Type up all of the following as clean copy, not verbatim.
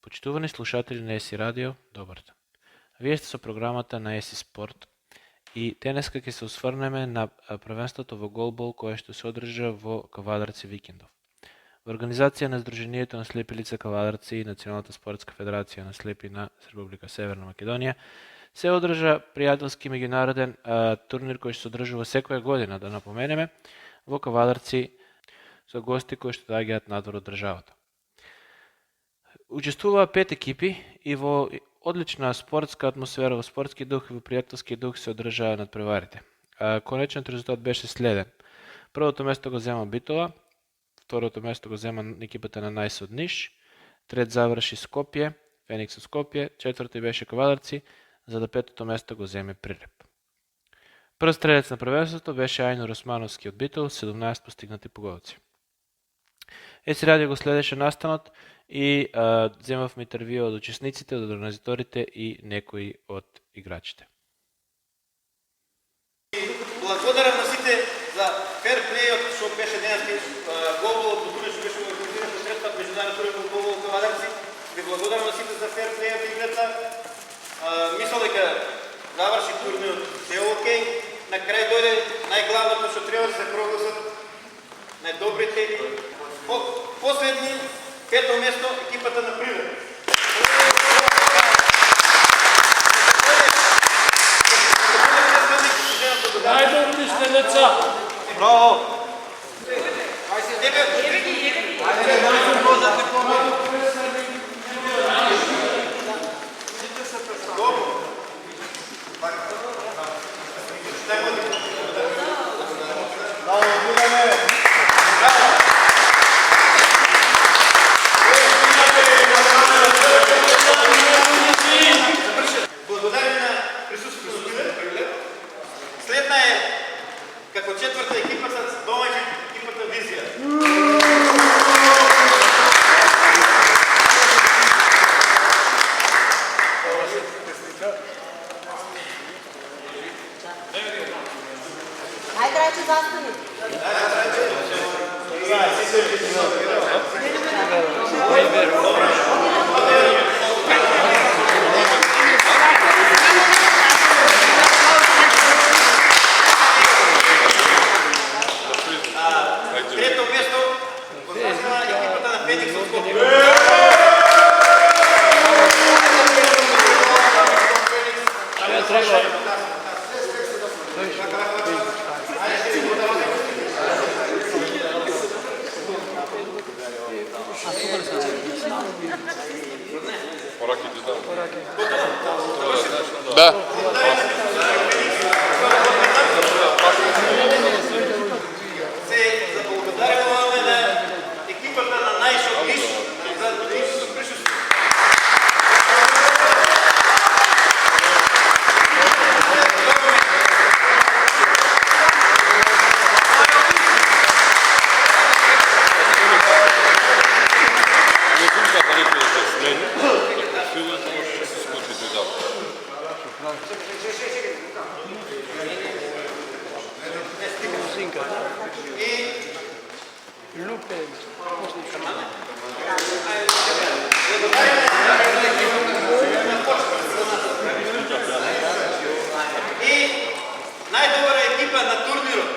Почитувани слушатели на ESI Radio, добар ден. Вие сте со програмата на ESI Sport и денеска ќе се осврнеме на првенството во голбол кое што се одржа во Кавадарци викендов. Во организација на Сдруженијето на слепи лица Кавадарци и Националната спортска федерација на слепи на Република Северна Македонија се одржа пријателски меѓународен турнир кој што се одржува секоја година, да напоменеме, во Кавадарци со гости кои што доаѓаат надвор од државата. Учествуваа 5 екипи и во одлична спортска атмосфера, во спортски дух и во пријателски дух се одржаа надпреварите. Конечниот резултат беше следен. Првото место го зема Битола, второто место го зема екипата на Најс од Ниш, трет заврши Скопје, Феникс од Скопје, четврти беше Кавадарци, за да петото место го земе Прилеп. Прв стрелец на првенството беше Ајнур Османовски од Битол, 17 постигнати погодци. ESI Radio го следеше настанот и земавме интервју од учесниците, од организаторите и некои од играчите. Благодарам на сите за ферплејот што беше денеска голболот во турнир што беше организиран со средства меѓународен турнир во голбол во Кавадарци. Ви благодарам на сите за ферплејот и играта. Мислам дека заврши турнирот се окей. На крај дојде најглавното што треба да се прогласат најдобрите и последни пето место екипата на Прилеп. Најдобри сте деца! Браво! Благодарим на присуствието на Прилеп. Следна е како четврта екипата домаќин екипата Визија. Најкрајче застани. Трето место го застана екипата на Феникс од Скопје. Да. Се заблагодаруваме на екипата на Најс од Ниш за одличното присуство. И најдобра екипа на турнирот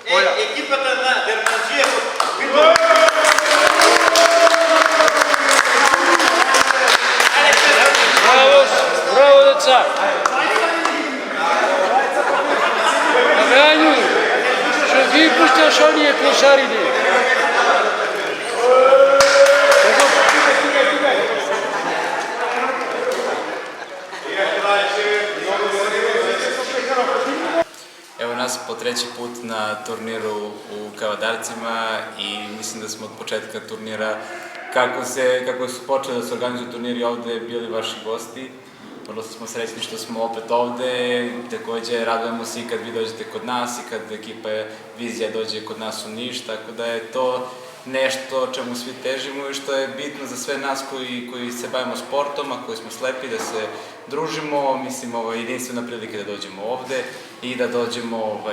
е екипата на Дерманџиев од Битол. Браво, деца! Абе, Ајнур, што ви пушташ оние клошарине? Evo nas po treći put na turniru u Kavadarcima i mislim da smo od početka turnira, kako su počeli da se organizuju turniri ovde, bili vaši gosti. Vrlo smo srećni što smo opet ovde, takođe radujemo se i kad vi dođete kod nas i kad ekipa Vizija dođe kod nas u Niš, tako da je to nešto čemu svi težimo i što je bitno za sve nas koji se bavimo sportom, a koji smo slepi, da se družimo, mislim, jedinstvena prilika da dođemo ovde i da dođemo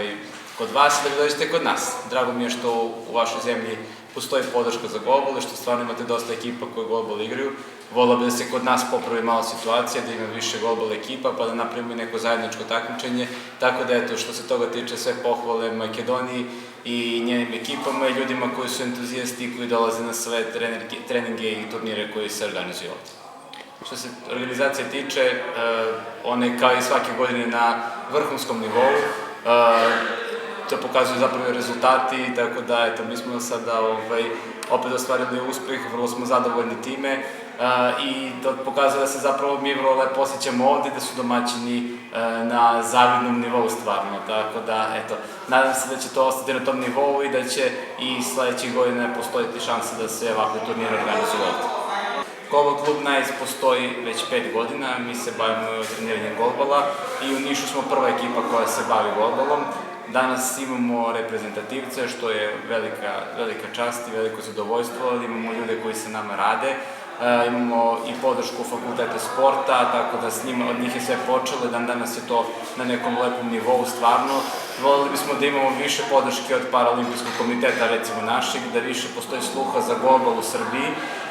kod vas i da vi dođete kod nas. Drago mi je što u vašoj zemlji postoji podrška za golbal i što stvarno imate dosta ekipa koje golbal igraju. Volio bi da se kod nas popravi malo situacija, da ima više golbal ekipa, pa da napravimo neko zajedničko takmičenje. Tako da, eto, što se toga tiče, sve pohvale Makedoniji i njenim ekipama i ljudima koji su entuzijasti i koji dolaze na sve treninge i turnire koji se organizuju ovdje. Što se organizacije tiče, one kao i svake godine na vrhunskom nivou, to pokazuju zapravo rezultati, tako da, eto, mi smo sada opet ostvarili uspeh, vrlo smo zadovoljni time i to pokazuje da se zapravo mi vrlo lepo osjećamo ovde, da su domaćini na zavidnom nivou stvarno, tako da, eto, nadam se da će to ostati na tom nivou i da će i sledećih godina postojiti šansa da se ovakve turnire organizuju ovde. Golbal klub Nice postoji već 5 godina, mi se bavimo treniranjem golbala i u Nišu smo prva ekipa koja se bavi golbalom. Danas imamo reprezentativce, što je velika čast i veliko zadovoljstvo, imamo ljude koji sa nama rade, imamo i podršku fakulteta sporta, tako da od njih je sve počelo i danas je to na nekom lepom nivou stvarno. Volili bismo da imamo više podrške od Paraolimpijskog komiteta, recimo našeg, da više postoji sluha za golbal u Srbiji,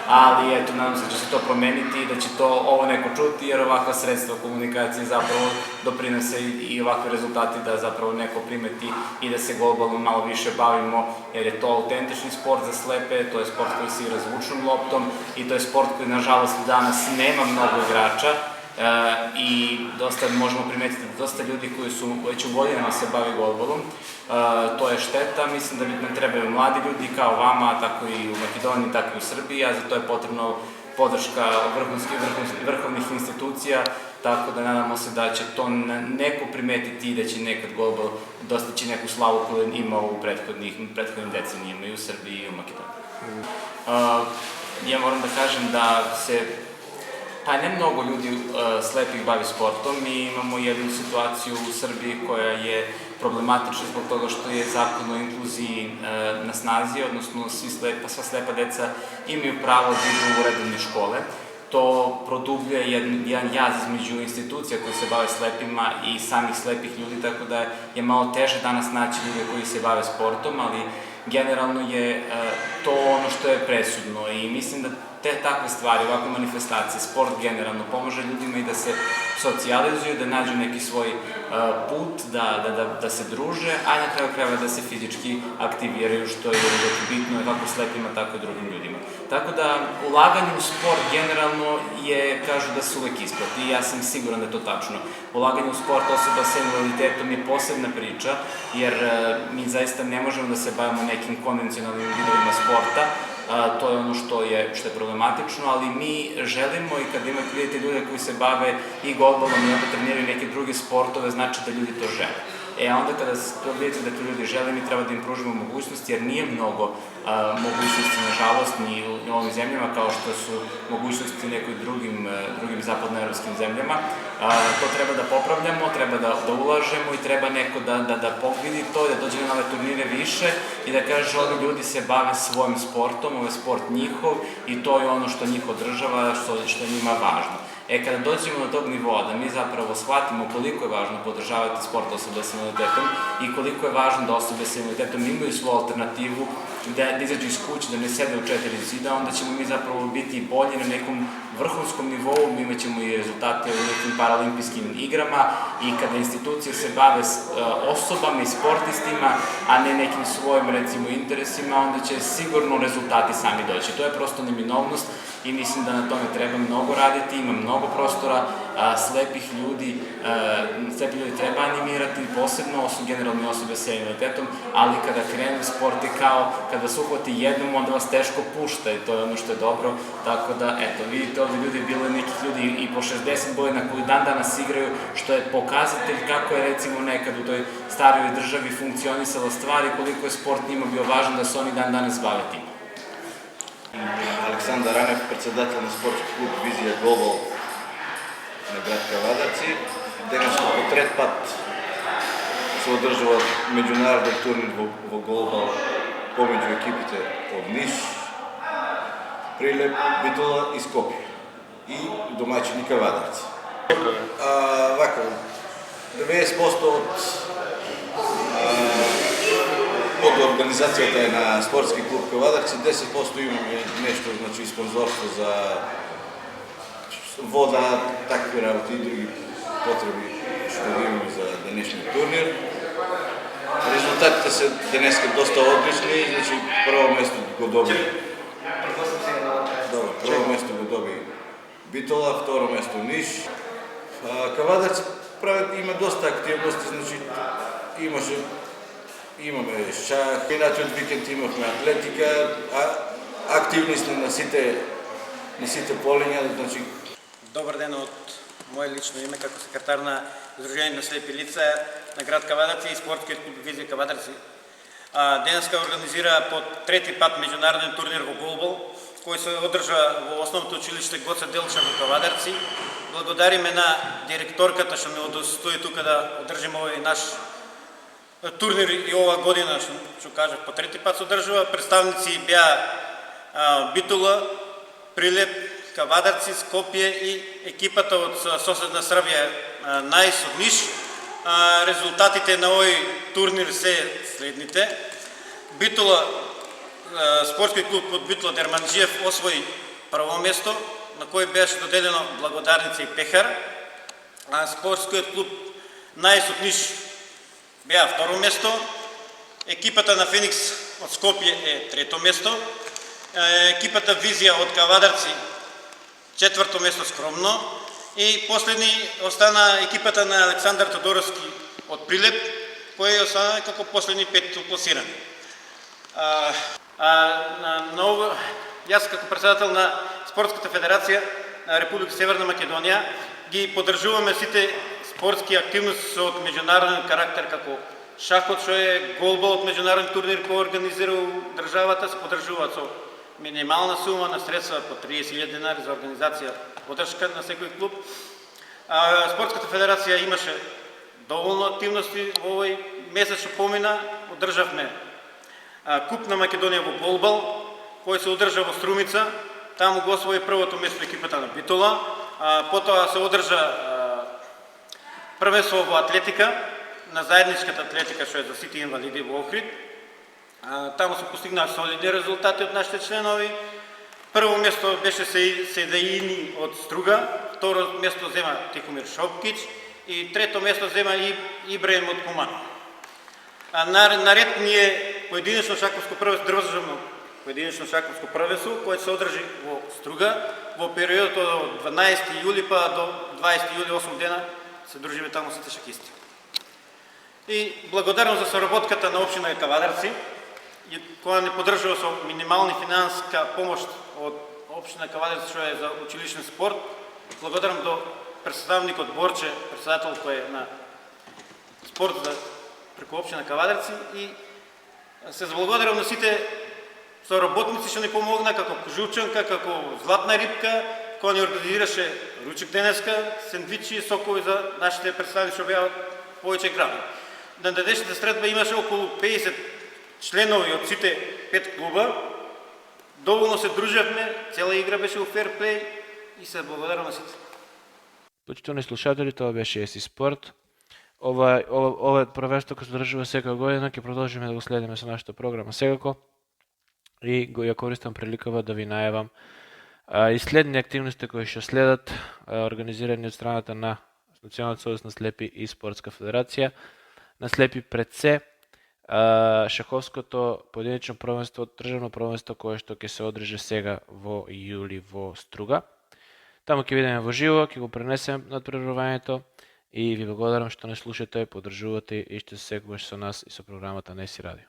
ali eto, nadam se da će se to promeniti i da će to ovo neko čuti, jer ovakva sredstva komunikacije zapravo doprinose i ovakve rezultati da zapravo neko primeti i da se golbalom malo više bavimo, jer je to autentični sport za slepe, to je sport koji se igra zvučnom loptom i to je sport koji, nažalost, danas nema mnogo igrača i možemo primetiti da dosta ljudi koji su već u godinama se bavi golbalom. To je šteta, mislim da nam trebaju mladi ljudi kao vama, tako i u Makedoniji, tako i u Srbiji, a za to je potrebno podrška vrhovnih institucija, tako da nadamo se da će to neko primetiti i da će nekad golbal dostići neku slavu koju je imao u prethodnim decenijama i u Srbiji i u Makedoniji. Ja moram da kažem da se ne mnogo ljudi slepih bavi sportom. Mi imamo jednu situaciju u Srbiji koja je problematična zbog toga što je zakon o inkluziji na snazi, odnosno sva slepa deca imaju pravo da idu u redovne škole. To produbljuje jedan jaz između institucija koje se bave slepima i samih slepih ljudi, tako da je malo teže danas naći ljude koji se bave sportom, ali generalno je to ono što je presudno i mislim da takve stvari, ovakve manifestacije, sport generalno pomaže ljudima i da se socijalizuju, da nađu neki svoj put, da se druže, a na kraju krajeva da se fizički aktiviraju, što je bitno kako slepima, tako i drugim ljudima. Tako da, ulaganje u sport generalno kažu da se uvek isplati i ja sam siguran da je to tačno. Ulaganje u sport osoba sa invaliditetom je posebna priča, jer mi zaista ne možemo da se bavimo nekim konvencionalnim vidovima sporta, to je ono što je problematično, ali mi želimo i kada vidite ljude koji se bave i golbalom i onda treniraju neke druge sportove, znači da ljudi to žele. Onda kada vidite da to ljudi žele, mi treba da im pružimo mogućnosti, jer nije mnogo mogućnosti, nažalost, ni u ovim zemljama, kao što su mogućnosti u nekoj drugim zapadnoevropskim zemljama. To treba da popravljamo, treba da ulažemo i treba neko da pogledi to, da dođe na ove turnire više i da kaže ovi ljudi se bave svojim sportom, ovo je sport njihov i to je ono što njih održava, što je njima važno. Kada dođemo do tog nivoa, da mi zapravo shvatimo koliko je važno podržavati sport osoba sa invaliditetom i koliko je važno da osobe sa invaliditetom imaju svoju alternativu, da izađu iz kuće, da ne sede u 4 zida, onda ćemo mi zapravo biti bolji na nekom vrhunskom nivou, mi imat ćemo i rezultate u nekim paraolimpijskim igrama i kada institucije se bave osobama i sportistima, a ne nekim svojim, recimo, interesima, onda će sigurno rezultati sami doći. To je prosto neminovnost i mislim da na tome treba mnogo raditi, ima mnogo prostora, slepih ljudi treba animirati, posebno generalne osobe sa invaliditetom, ali kada krenu sport je kao kada se uhvati jednom, onda vas teško pušta i to je ono što je dobro, tako da, eto, vidite ovde ljudi, bilo je nekih ljudi i po 60 godina koji dan danas igraju, što je pokazatelj kako je, recimo, nekad u toj starijoj državi funkcionisala stvar i koliko je sport njima bio važan da se oni dan danas bave tim. Александър Ранев, председател на спортски клуб Визия Голбал на град Кавадарци. Денес по трет пат се одржува меѓународен турнир во голбал помеѓу екипите од Ниш, Прилеп, Битола и Скопје и домаќини Кавадарци. 90% од организацијата е на спортски клуб Кавадарци, 10% имаме нешто, значи спонзорство за вода, такви работи и други потреби што ги имаме за денешниот турнир. Резултатите се денеска доста одлични, значи прво место го доби. Прво место го доби Битола, второ место Ниш. Кавадарци има доста активности, значи имаме шах, минатиот викенд имавме атлетика, активни сме на сите полиња, значи. Добар ден од мое лично име како секретар на Издружение на слепи лица на град Кавадарци и спортскиот клуб Визија Кавадарци. Денеска организира по трети пат меѓународен турнир во голбол, кој се одржа во основното училиште Гоце Делчев во Кавадарци. Благодариме на директорката што ме удостои тука да одржиме овој наш турнир и ова година, што кажав, по трети пат се одржува. Представници беа Битола, Прилеп, Кавадарци, Скопје и екипата од соседна Србија Наис од Ниш. Резултатите на овој турнир се следните. Битола, спортски клуб од Битола Дерманджиев освои прво место, на кој беше доделено благодарница и пехар. Спортскиот клуб Наис од Ниш беа второ место. Екипата на Феникс од Скопје е трето место. Екипата Визија од Кавадарци четврто место скромно. И последни остана екипата на Александар Тодоровски од Прилеп, кој остана како последни петто класиран. Јас како председател на Спортската федерација на Република Северна Македонија ги поддржуваме сите спортски активности од меѓународен карактер, како шахот, што е голбол од меѓународен турнир кој организирал државата, се поддржуваат со минимална сума на средства по 30.000 денари за организација поддршка на секој клуб. Спортската федерација имаше доволно активности во овој месец што помина. Одржавме Куп на Македонија во голбол, кој се одржа во Струмица. Таму го освои првото место екипата на Битола. Потоа се одржа првенство во атлетика, на заедничката атлетика што е за сите инвалиди во Охрид. Таму се постигнаа солидни резултати од нашите членови. Прво место беше Седаини од Струга, второ место зема Тихомир Шопкич и трето место зема Ибраим од Кумано. Наред ни е поединечно шаковско првенство, државно поединечно шаковско првенство, кое се одржи во Струга во периодот од 12 јули па до 20 јули, 8 дена се дружиме таму сите шакисти. И благодарно за соработката на општина Кавадарци, која не поддржува со минимални финансиска помош од општина Кавадарци што е за училишен спорт. Благодарам до представникот Борче, председател кој е на спорт преку општина Кавадарци, и се заблагодарам на сите соработници што ни помогна, како Кожувчанка, како Златна рибка, која ни организираше ручек денеска, сендвичи и сокови за нашите представници што беа од повеќе градови. На денешната средба имаше околу 50 членови од сите 5 клуба. Доволно се дружевме, цела игра беше у ферплей и се благодарам на сите. Почитувани слушатели, тоа беше ЕСИ Спорт. Ова првенство кој се одржува секоја година, ќе продолжиме да го следиме со нашата програма секако. И ја користам приликава да ви најавам и следни активности кои ќе следат, организирани од страната на Националниот сојуз на слепи и Спортска федерација на слепи пред се, шаховското поединечно првенство, државно првенство кое што ќе се одржи сега во јули во Струга. Таму ќе видиме во живо, ќе го пренесем надпреварувањето и ви благодарам што не слушате, поддржувате и што се секогаш со нас и со програмата на ЕСИ Радио.